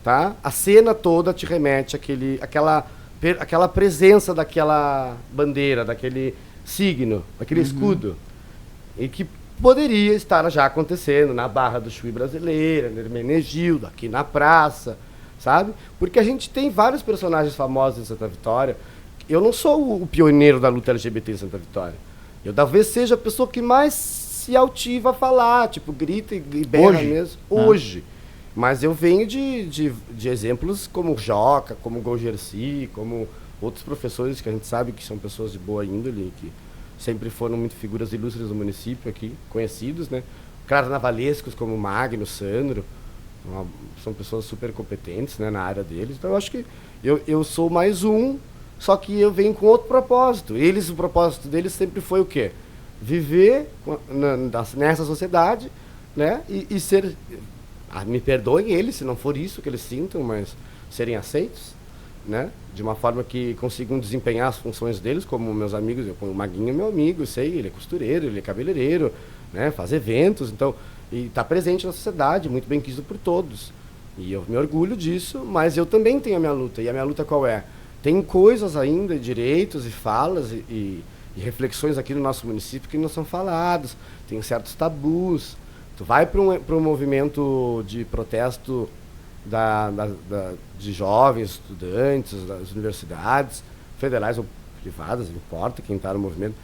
tá? A cena toda te remete àquela presença daquela bandeira, daquele signo, daquele escudo. E que poderia estar já acontecendo na Barra do Chuí brasileira, na Hermenegildo, aqui na praça, sabe? Porque a gente tem vários personagens famosos em Santa Vitória. Eu não sou o pioneiro da luta LGBT em Santa Vitória. Eu talvez seja a pessoa que mais se altiva a falar, tipo, grita e berra Hoje? mesmo. Hoje. Mas eu venho de exemplos como o Joca, como o Golgersi, como outros professores que a gente sabe que são pessoas de boa índole, que sempre foram muito figuras ilustres do município aqui, conhecidos, né? Carnavalescos como Magno, Sandro, são pessoas super competentes, né, na área deles. Então eu acho que eu sou mais um, só que eu venho com outro propósito. O propósito deles sempre foi o quê? Viver nessa sociedade, né? E ser... me perdoem eles, se não for isso que eles sintam, mas serem aceitos, né? De uma forma que consigam desempenhar as funções deles, como meus amigos. O Maguinho é meu amigo, eu sei, ele é costureiro, ele é cabeleireiro, né? Faz eventos, então, e está presente na sociedade, muito bem quisto por todos. E eu me orgulho disso, mas eu também tenho a minha luta. E a minha luta qual é? Tem coisas ainda, direitos e falas e reflexões aqui no nosso município que não são falados, tem certos tabus. Tu vai para um movimento de protesto de jovens, estudantes, das universidades, federais ou privadas, não importa quem está no movimento.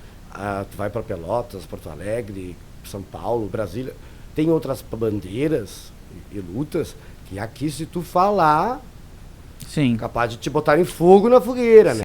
Tu vai para Pelotas, Porto Alegre, São Paulo, Brasília. Tem outras bandeiras e lutas que aqui, se tu falar, Sim. capaz de te botar em fogo na fogueira, né?